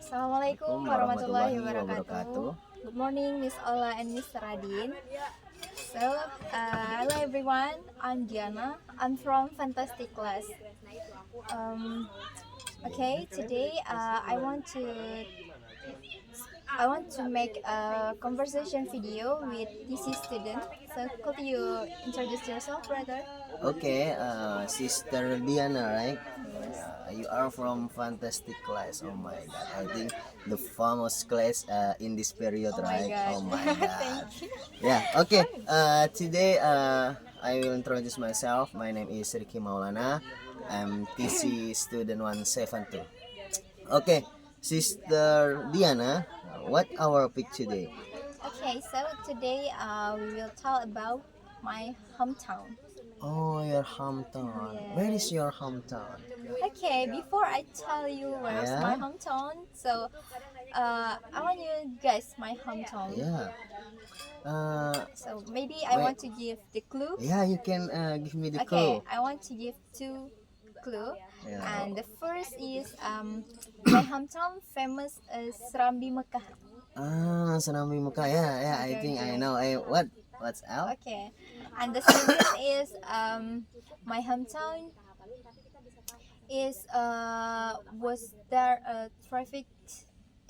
Assalamualaikum warahmatullahi wabarakatuh. Good morning, Miss Ola and Miss Radin. Hello everyone. I'm Diana. I'm from Fantastic Class. Okay, today I want to make a conversation video with TC student. So could you introduce yourself, brother? Okay, Sister Diana, right? Yes. You are from Fantastic Class. Oh my God, I think the famous class in this period, Oh my right? God. Oh my God. Thank you. Yeah. Okay. Today, I will introduce myself. My name is Ricky Maulana. I'm TC student 172. Okay, Sister Diana, what our pick today? Okay, so today we will talk about my hometown. Oh, your hometown. Where is Yes. your hometown? Okay, before I tell you where's my Yeah. hometown, so I want you to guess my hometown. Yeah. So maybe I Wait. want to give the clue. Yeah, you can give me the Okay, clue. I want to give two clue, Yeah. and the first is my hometown famous is Serambi Mekah. Senami Muka. Yeah, yeah. I Okay, think I okay. know. What's out? Okay, and the second is my hometown is was there a traffic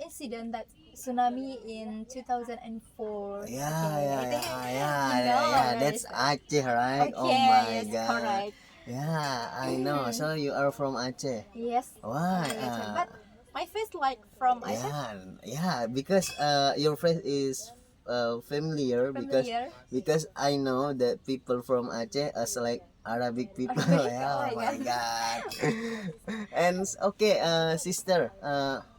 incident that tsunami in 2004? Yeah, Okay, yeah, I think yeah, you yeah, yeah, know yeah. where That's is that. Aceh, right? Oh Okay, my yes, God. correct. Yeah, I know. So you are from Aceh. Yes, Why? from Aceh. But my face like from Aceh. Yeah, yeah. Because your face is familiar Familiar. because I know that people from Aceh as like Arabic people. Arabic. Oh Yeah, oh my my god. God. And okay, sister,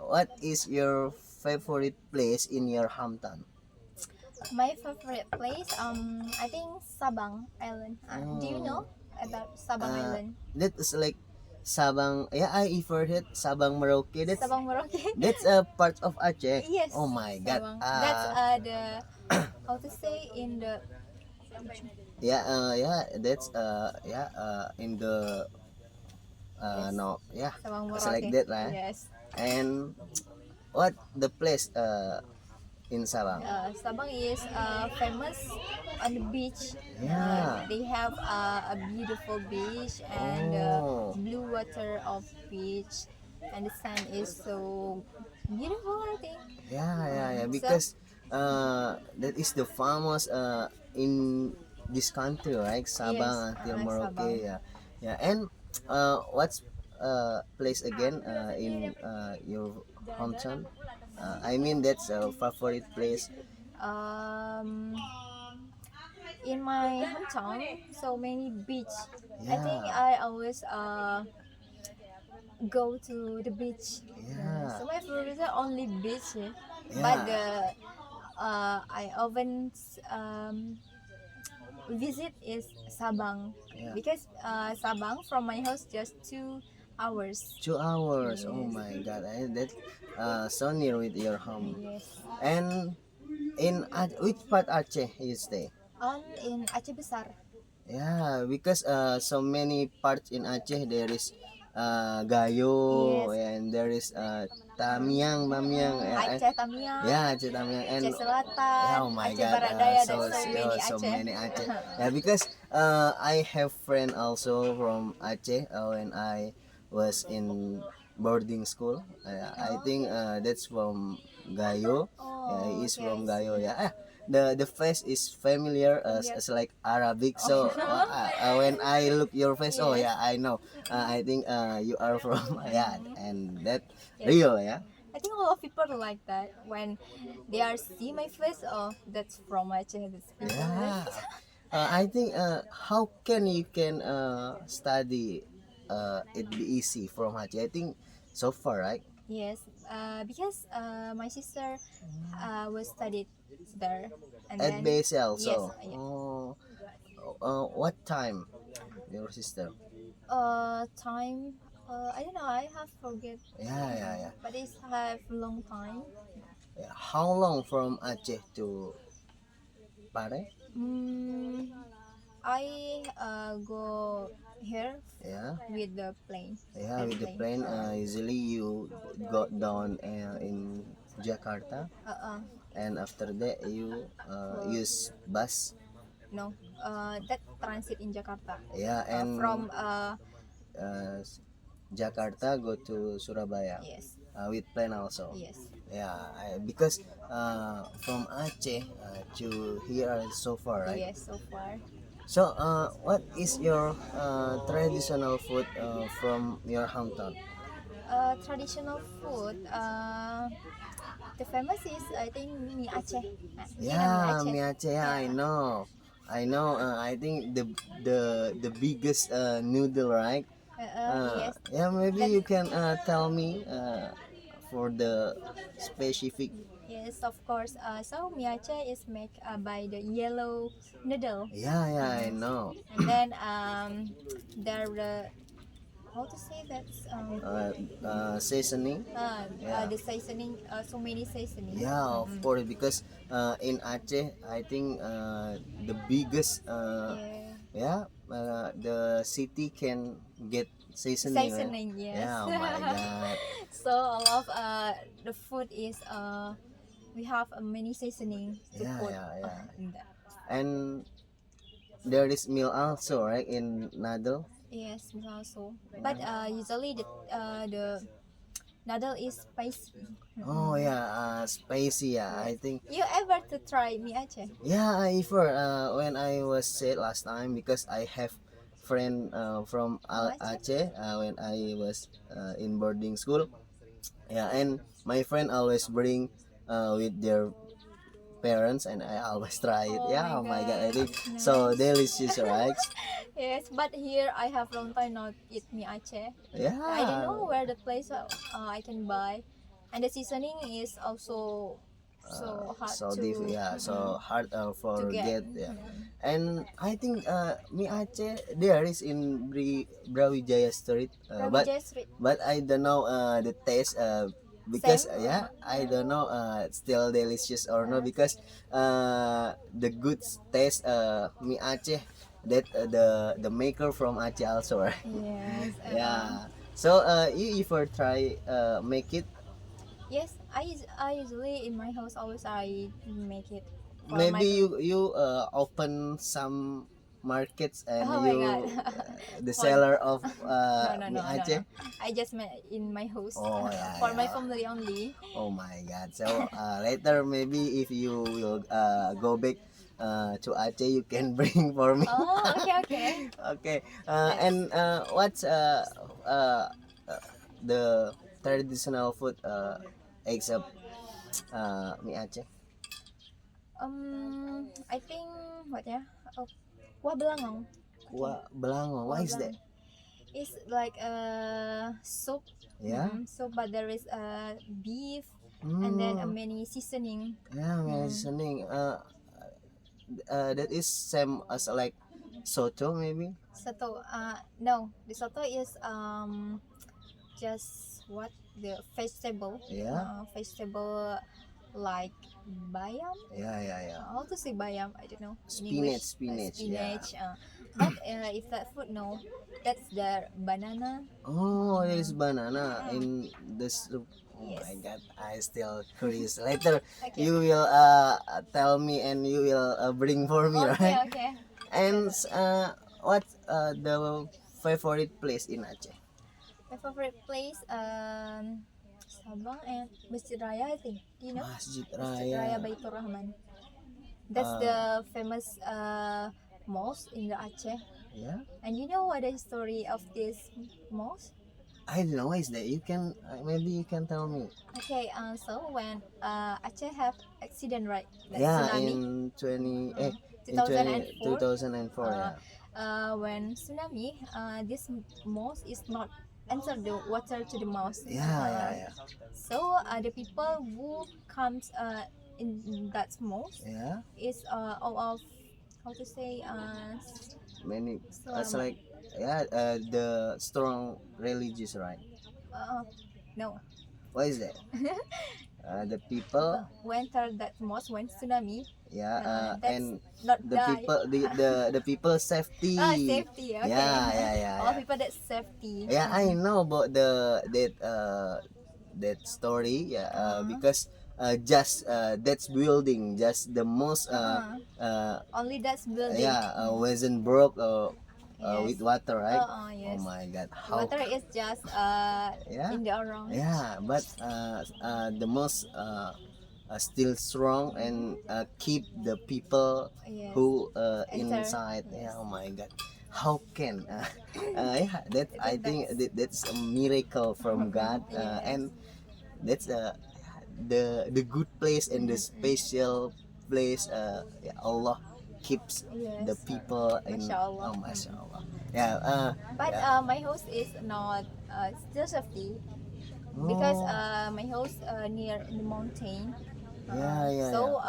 what is your favorite place in your hometown? My favorite place, I think Sabang Island. Do you know Oh, about Sabang uh, Island? that is like Sabang. Yeah, I heard it. Sabang Merauke. Sabang Merauke. That's a part of Aceh. Yes, Oh my God. Sabang. That's the how to say in the Yeah, yeah. That's yeah. In the yes, no, yeah. Sabang It's like Merauke. that, right? Yes. And what the place in Sabang? Sabang is famous on the beach. Yeah. They have a beautiful beach and Oh. blue water of beach, and the sand is so beautiful. I think. Yeah, yeah, yeah. So Because that is the famous in this country, right? yes, Sabang until Sabang. Merauke. Yeah, yeah. And what's place again in your hometown? I mean that's a favorite place. Um, in my hometown, so many beach. I think Yeah, I always go to the beach. yeah, So my favorite is only beach, but yeah, I often visit is Sabang yeah. because Sabang from my house just 2 hours. 2 hours. Oh Yes, my God, that so near with your home. yes. And in which part Aceh you stay? On in Aceh Besar. Yeah, because so many parts in Aceh there is Gayo Yes. and there is Tamiang, Aceh Tamiang, yeah, Aceh Tamiang and Aceh Selatan, yeah, oh my Aceh God, Barat Daya. so There's so many so Aceh. many Aceh. Yeah, because I have friend also from Aceh when I was in boarding school. I think that's from Gayo. Yeah, he Oh, is okay, I from Gayo. see. Yeah. The face is familiar Familiar. as like Arabic. So Oh. when I look your face, oh Yes. yeah, I know. I think you are from yeah, and that Yes. real, yeah. I think a lot of people like that when they are see my face. Oh, that's from Aceh. That's people. Yeah. I think how can you can study it be easy from Haji? I think so far, right? Yes, because my sister was studied there, and At then base yes, also. Oh, what time your sister? time. I don't know. I have forget, Yeah, yeah, yeah. but it's have long time. Yeah. How long from Aceh to Pare? Mm, I go. here Yeah. with the plane. Yeah, with the plane, usually you got down in Jakarta, Uh, and after that you For- use bus. no, that transit in Jakarta. Yeah, and From uh, Jakarta go to Surabaya yes, with plane also. yes. Yeah, because from Aceh to here is so far, right? Yes, so far. So, what is your traditional food from your hometown? Traditional food. The famous is I think mie Aceh. You know mie Yeah, Aceh? mie Aceh. Yeah, I Yeah. know. I know. I think the biggest noodle, right? Yes. Yeah, maybe That you can tell me for the specific. yes, of course. So mie Aceh is made by the yellow noodle, Yeah, yeah, I know. and then there how to say that Uh, Seasoning. Yeah. the seasoning so many seasoning. Yeah, of course, because in Aceh, I think the biggest, Yeah. the city can get seasoning, right? Seasoning, yes. Yeah, oh my God. So all of the food is we have many seasoning to Yeah, put yeah, yeah. in that. And there is meal also, right, in Nadal? Yes, also. But usually the noodle is spicy. Oh yeah, spicy. Yeah, I Yes. think. You ever to try mie Aceh? Yeah, I for when I was sick last time because I have friend from Aceh when I was in boarding school. Yeah, and my friend always bring with their parents, and I always try it. Oh Yeah, my oh my God, I god, think so nice. delicious, right? Yes, but here I have long time not eat mie Aceh. I don't Yeah. know where the place I can buy, and the seasoning is also so hard So yeah, so hard to for get. get, yeah. And I think mie Aceh there is in Brawijaya Street, Brawijaya Street. but I don't know the taste Same. because yeah, I don't know still delicious or no, because the good taste mie Aceh that the maker from Aceh also, right? Yes. Yeah. So you ever try make it? Yes. I usually in my house always I make it for my. Maybe you open some markets and Oh my god. you the For seller of no mie no no. Aceh. I just made in my house Oh yeah, for my yeah. family only. Oh my God. So later maybe if you will go back to Aceh, you can bring for me. Oh, okay, okay. Okay. Yes. And what's the traditional food except mie Aceh? I think what ya? Oh, kuah belangong. Kuah belango. What Kuah is that? belangong. It's like a soup. Yeah. So, but there is beef and then a Mm. many seasoning. Yeah, mentioning that is same as like soto maybe. Soto. No, the soto is just what the vegetable. Yeah. Vegetable like bayam. Yeah, yeah, yeah. How to say bayam? I don't know in Spinach, English. spinach, Spinach. But if that food, no, that's the banana. Oh, there is banana in the soup. Oh Yes. my God, I still curious. Later, Okay. you will tell me and you will bring for me, Okay, right? okay. And what the favorite place in Aceh? My favorite place, Sabang and Masjid Raya, I think. Do you know? Masjid Masjid Raya Raya. Baitur Rahman. That's Uh, the famous mosque in the Aceh. Yeah. And you know what the history of this mosque? I don't know. What is that? You can maybe you can tell me. Okay, so when Aceh have accident, right? Like Yeah, tsunami. in 20 in 2004. 2004, yeah. When tsunami, this mosque is not enter the water to the mosque. Yeah, yeah, yeah. So the people who comes in that mosque Yeah. is all of how to say Many it's selama. like yeah, the strong religious, right? No, What is that? the people, went there that most when tsunami. yeah, That's and not the die. people, the people safety. Safety. Okay. Yeah, All yeah. people that's safety. Yeah, I know about that story. Yeah, because just that's building, just the most Only that's building. yeah, wasn't broke with Yes. water, right? Oh Yes. my God, how? Water is just Yeah, in the around. yeah, but the most still strong and keep the people Yes. who Enter. inside. Yes. Yeah, oh my God, how can yeah, that I think that's a miracle from God, Yes. and that's the good place and the special place. Yeah, Allah keeps the Yes. people in. Mashallah. Oh, mashallah. Yeah, But yeah. my house is not still safety because Oh, my house near the mountain. yeah, yeah, yeah. So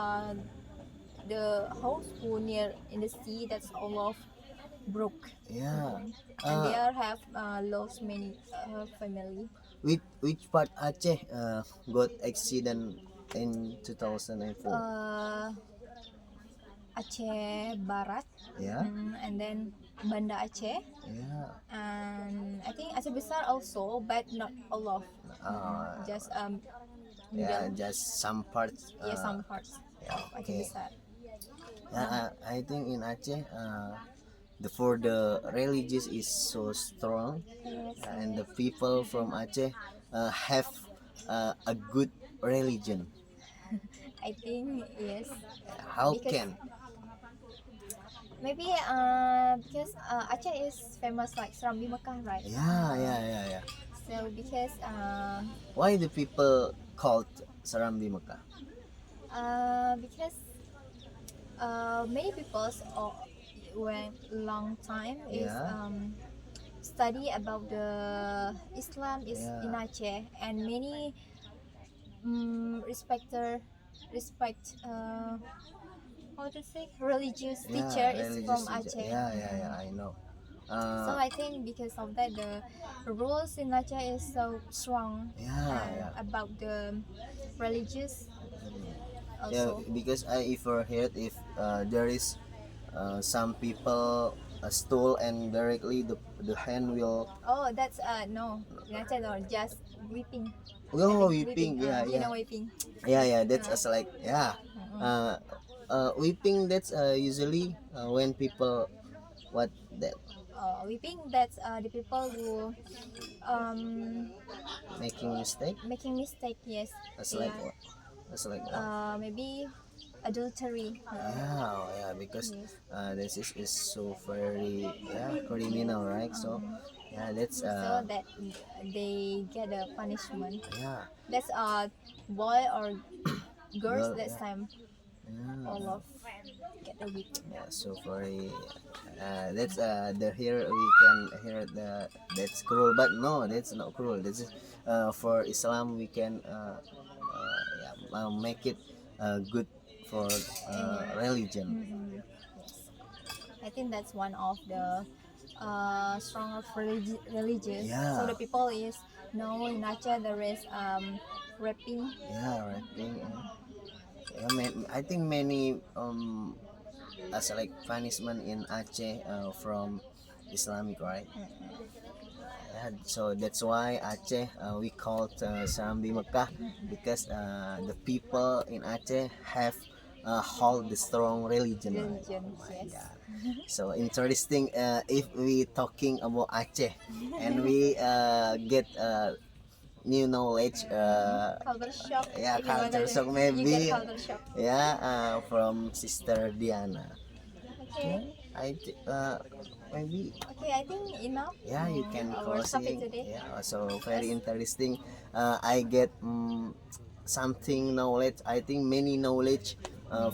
the house who near in the sea, that's all of broke. Yeah. And they Uh, have lost many family. which part Aceh got accident in 2004? Uh, Aceh Barat, Yeah, and then Banda Aceh, yeah. and I think Aceh Besar also, but not all of. Just Yeah, middle. just some parts. Yeah, some parts Yeah, of Aceh okay. Besar. Yeah, I think in Aceh, for the religious is so strong, Yes, and the yes. people from Aceh have a good religion. I think yes, How because can? maybe because Aceh is famous like Serambi Mekah, right? Yeah, yeah, yeah, yeah. So because Why the people called Serambi Mekah? because many people went long time is Yeah, study about the Islam is in yeah, Aceh, and many respect how to say religious teacher yeah. is Religious from teacher. Aceh. Yeah, yeah, yeah. I know. So I think because of that the rules in Aceh is so strong Yeah, yeah. about the religious Yeah, also. because I ever heard if there is some people stole and directly the hand will Oh, that's no, in Aceh no, just whipping. I oh think whipping. whipping. Yeah, Do you yeah, know whipping? yeah, yeah. That's as like yeah. Uh, Whipping, that's usually when people what that Whipping, that's the people who um making mistake. making mistake. Yes, That's like yeah. what? That's like what? Maybe adultery. Yeah, oh, yeah, because Yes. this is so very yeah criminal, right? So yeah, that's So that they get a punishment. yeah, That's boy or girls girl, that yeah, time all yeah, of get a whip. yeah. So very that's the here we can hear the that's cruel, but no, that's not cruel. That's for Islam we can yeah, make it good for Yeah. religion. Yes. I think that's one of the strong of religious. So Yeah, the people is know in Aceh there is rapping. yeah, right. Yeah, I think many as like punishment in Aceh from Islamic, right? Yeah, so that's why Aceh we called Serambi Mekah because the people in Aceh have hold the strong religion, right? Oh Religion, my yes. God, so interesting. If we talking about Aceh and we get new knowledge, Culture shock. yeah, If you want culture to, shock you get maybe, culture shock. yeah, from Sister Diana. Okay. Okay, maybe Okay, I think enough yeah you can our topic closing. today. Yeah, also Yes. very interesting. I get something knowledge. I think many knowledge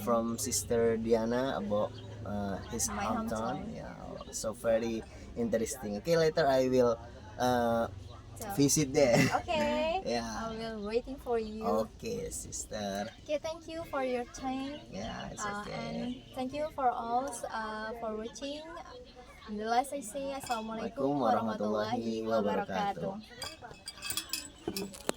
from Sister Diana about his My hometown. hometown. Yeah, so very interesting. Okay, later I will uh, So, visit there. okay. Yeah. I will waiting for you. Okay, sister. Okay, thank you for your time. Yeah, it's And okay. thank you for all for watching. The last I say, Assalamualaikum Assalamualaikum warahmatullahi warahmatullahi wabarakatuh. wabarakatuh.